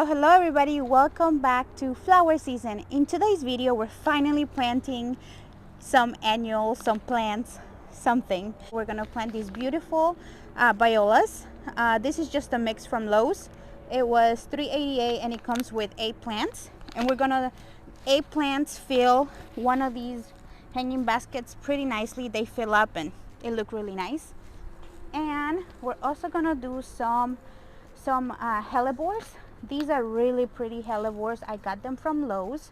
Hello everybody, welcome back to flower season. In today's video we're finally planting some annuals, some plants, something. We're gonna plant these beautiful violas. This is just a mix from Lowe's. It was $3.88 and it comes with 8 plants, and we're gonna 8 plants fill one of these hanging baskets pretty nicely. They fill up and they look really nice. And we're also gonna do some hellebores. These are really pretty hellebores. I got them from Lowe's.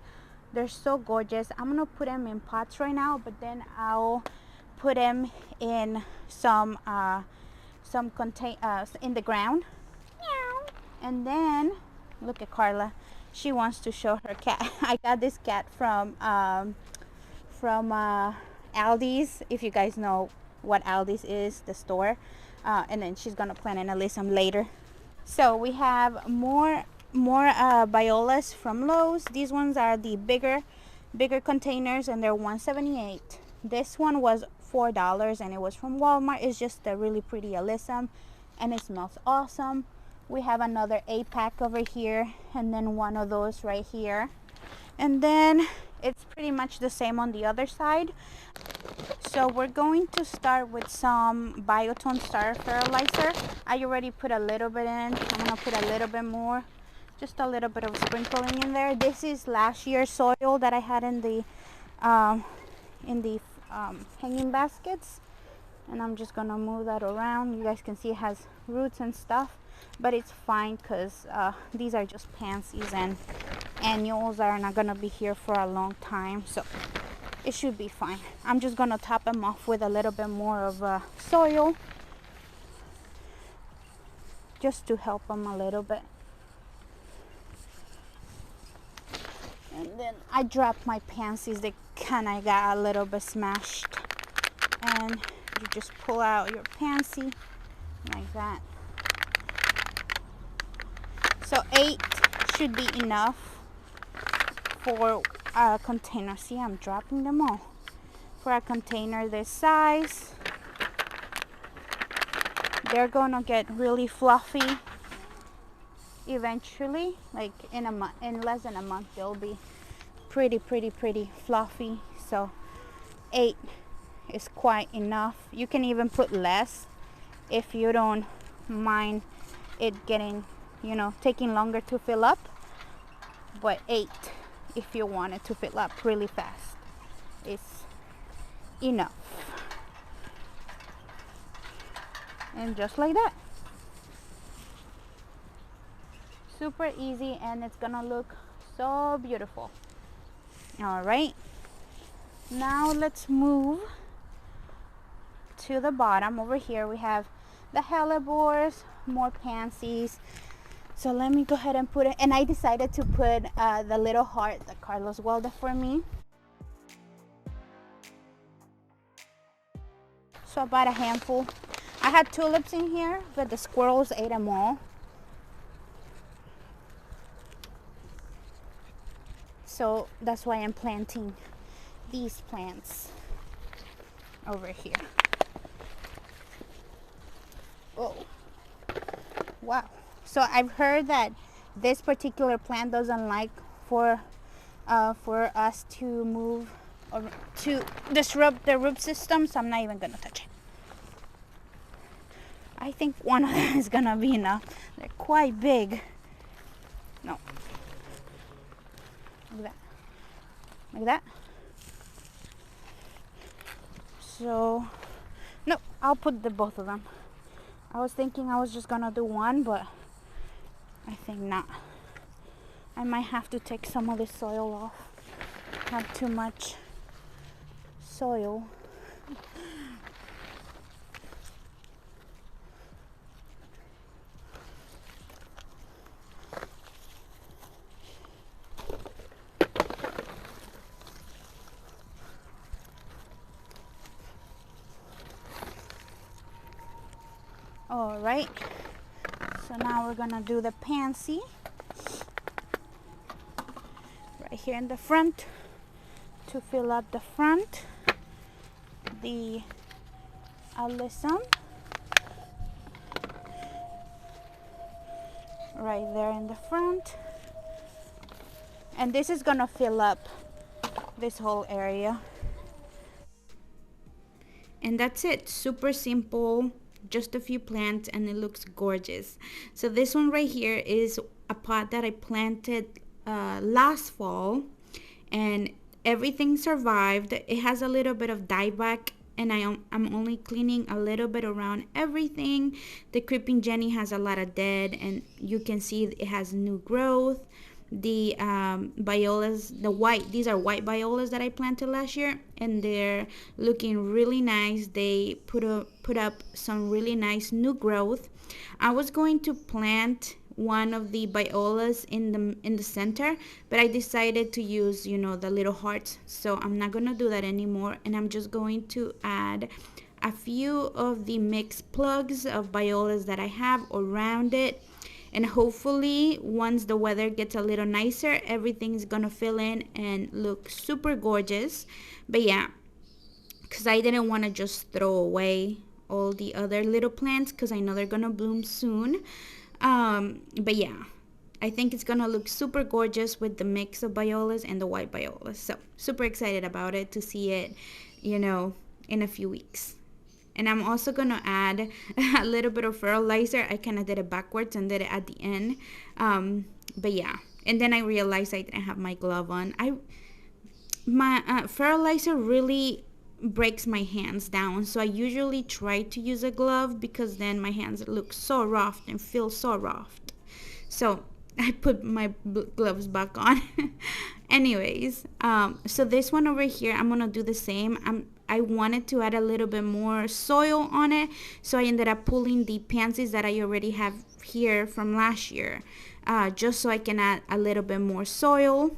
They're so gorgeous. I'm gonna put them in pots right now, but then I'll put them in some in the ground. And then look at Carla. She wants to show her cat. I got this cat from Aldi's. If you guys know what Aldi's is, the store. And then she's gonna plant an alyssum later. So we have more violas from Lowe's. These ones are the bigger containers, and they're $1.78. This one was $4 and it was from Walmart. It's just a really pretty alyssum and it smells awesome. We have another 8-pack over here, and then one of those right here, and then it's pretty much the same on the other side. So we're going to start with some Biotone Starter Fertilizer. I already put a little bit in. I'm gonna put a little bit more, just a little bit of sprinkling in there. This is last year's soil that I had in the hanging baskets, and I'm just gonna move that around. You guys can see it has roots and stuff, but it's fine because these are just pansies, and annuals are not gonna be here for a long time, so it should be fine. I'm just gonna top them off with a little bit more of soil, just to help them a little bit. And then I dropped my pansies. They kind of got a little bit smashed, and you just pull out your pansy like that. So 8 should be enough for a container. See, I'm dropping them all. For a container this size, they're gonna get really fluffy eventually. Like in less than a month, they'll be pretty fluffy. So 8 is quite enough. You can even put less if you don't mind it getting, taking longer to fill up. But 8, if you want it to fill up really fast, is enough. And just like that, super easy, and it's gonna look so beautiful. All right, now let's move to the bottom. Over here we have the hellebores, more pansies. So let me go ahead and put it, and I decided to put the little heart that Carlos welded for me. So about a handful. I had tulips in here, but the squirrels ate them all. So that's why I'm planting these plants over here. Oh, wow. So I've heard that this particular plant doesn't like for us to move or to disrupt the root system, so I'm not even gonna touch it. I think one of them is gonna be enough. They're quite big. No. Like that. Like that. So, no, I'll put the both of them. I was thinking I was just gonna do one, but I think not. I might have to take some of the soil off. I have too much soil. All right. So now we're gonna do the pansy right here in the front to fill up the front, the alyssum, right there in the front. And this is gonna fill up this whole area. And that's it. Super simple, just a few plants, and it looks gorgeous. So this one right here is a pot that I planted last fall, and everything survived. It has a little bit of dieback, and I'm only cleaning a little bit around everything. The creeping Jenny has a lot of dead, and you can see it has new growth. The violas, these are white violas that I planted last year, and they're looking really nice. They put up some really nice new growth. I was going to plant one of the violas in the center, but I decided to use, the little hearts, so I'm not gonna do that anymore, and I'm just going to add a few of the mixed plugs of violas that I have around it. And hopefully once the weather gets a little nicer, everything's gonna fill in and look super gorgeous. But yeah, because I didn't want to just throw away all the other little plants, because I know they're gonna bloom soon. But yeah, I think it's gonna look super gorgeous with the mix of violas and the white violas. So super excited about it, to see it, in a few weeks. And I'm also gonna add a little bit of fertilizer. I kind of did it backwards and did it at the end. But yeah, and then I realized I didn't have my glove on. My fertilizer really breaks my hands down, so I usually try to use a glove, because then my hands look so rough and feel so rough. So I put my gloves back on. Anyways, so this one over here, I'm gonna do the same. I wanted to add a little bit more soil on it, so I ended up pulling the pansies that I already have here from last year, just so I can add a little bit more soil,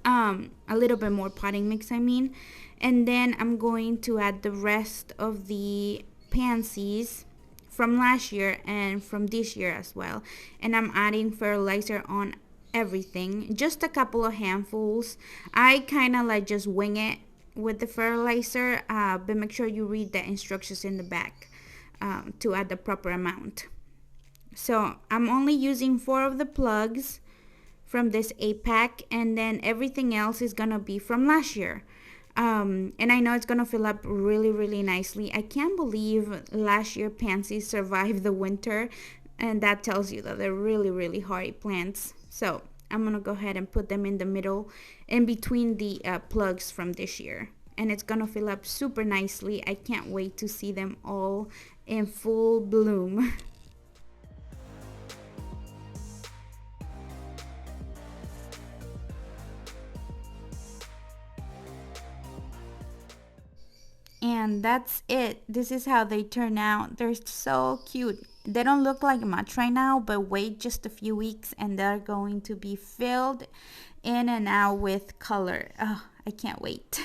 a little bit more potting mix, I mean. And then I'm going to add the rest of the pansies from last year and from this year as well. And I'm adding fertilizer on everything, just a couple of handfuls. I kind of like just wing it with the fertilizer, but make sure you read the instructions in the back to add the proper amount. So I'm only using 4 of the plugs from this 8-pack, and then everything else is gonna be from last year. And I know it's gonna fill up really, really nicely. I can't believe last year pansies survived the winter, and that tells you that they're really, really hardy plants. So I'm gonna go ahead and put them in the middle, in between the plugs from this year, and it's gonna fill up super nicely. I can't wait to see them all in full bloom. And that's it. This is how they turn out. They're so cute. They don't look like much right now, but wait just a few weeks and they're going to be filled in and out with color. Oh, I can't wait.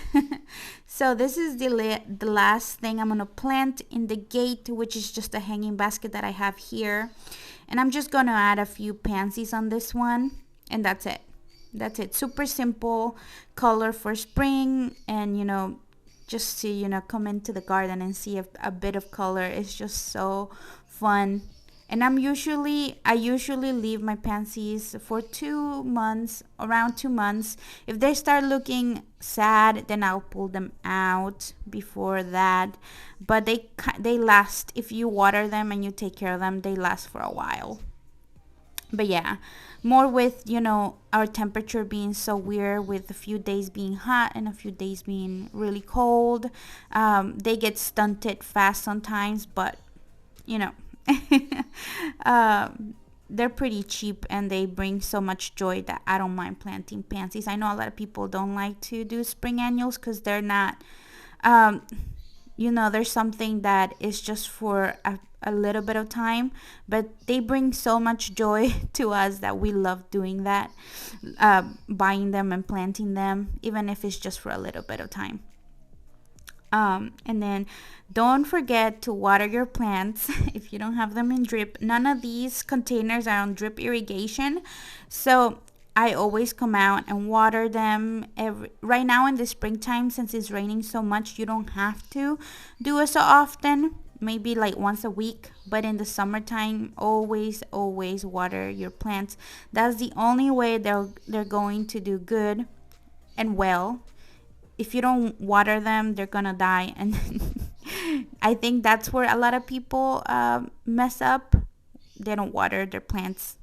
So this is the last thing I'm gonna plant in the gate, which is just a hanging basket that I have here. And I'm just gonna add a few pansies on this one, and that's it. That's it. Super simple color for spring, and just to come into the garden and see a bit of color is just so fun. And I usually leave my pansies for 2 months, around 2 months. If they start looking sad, then I'll pull them out before that. But they last. If you water them and you take care of them, they last for a while. But yeah, more with our temperature being so weird, with a few days being hot and a few days being really cold. They get stunted fast sometimes, but they're pretty cheap and they bring so much joy that I don't mind planting pansies. I know a lot of people don't like to do spring annuals because they're not there's something that is just for a little bit of time, but they bring so much joy to us that we love doing that, buying them and planting them, even if it's just for a little bit of time. And then don't forget to water your plants if you don't have them in drip. None of these containers are on drip irrigation, so I always come out and water them. Right now in the springtime, since it's raining so much, you don't have to do it so often. maybe like once a week, but in the summertime, always water your plants. That's the only way they're going to do good and well. If you don't water them, they're gonna die. And I think that's where a lot of people mess up. They don't water their plants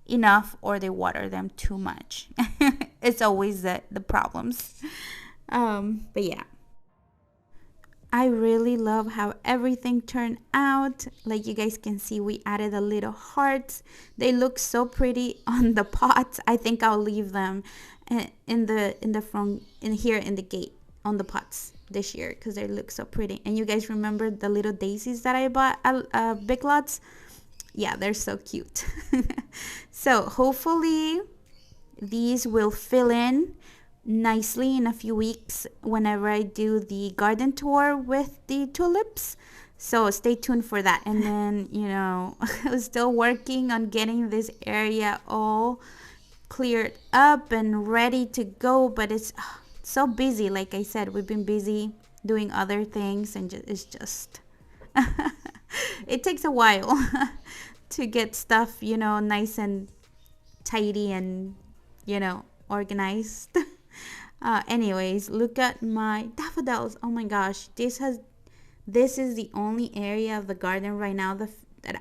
enough, or they water them too much. It's always the problems. But yeah, I really love how everything turned out. Like you guys can see, we added a little hearts. They look so pretty on the pots. I think I'll leave them in the front, in here in the gate on the pots this year, because they look so pretty. And you guys remember the little daisies that I bought at Big Lots? Yeah, they're so cute. So hopefully these will fill in nicely in a few weeks whenever I do the garden tour with the tulips. So stay tuned for that. And then, you know, I'm still working on getting this area all cleared up and ready to go, but it's so busy. Like I said, we've been busy doing other things, and it's just it takes a while to get stuff, you know, nice and tidy and, you know, organized. Anyways, look at my daffodils. Oh my gosh, this is the only area of the garden right now that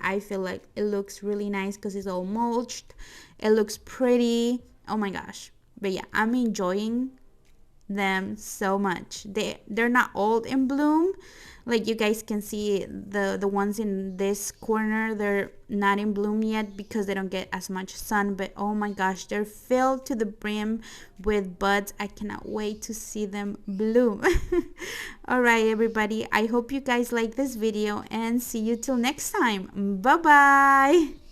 I feel like it looks really nice, because it's all mulched. It looks pretty. Oh my gosh. But yeah, I'm enjoying them so much. They're not all in bloom. Like you guys can see, the ones in this corner, they're not in bloom yet because they don't get as much sun. But oh my gosh, they're filled to the brim with buds. I cannot wait to see them bloom. All right, everybody, I hope you guys like this video, and see you till next time. Bye bye.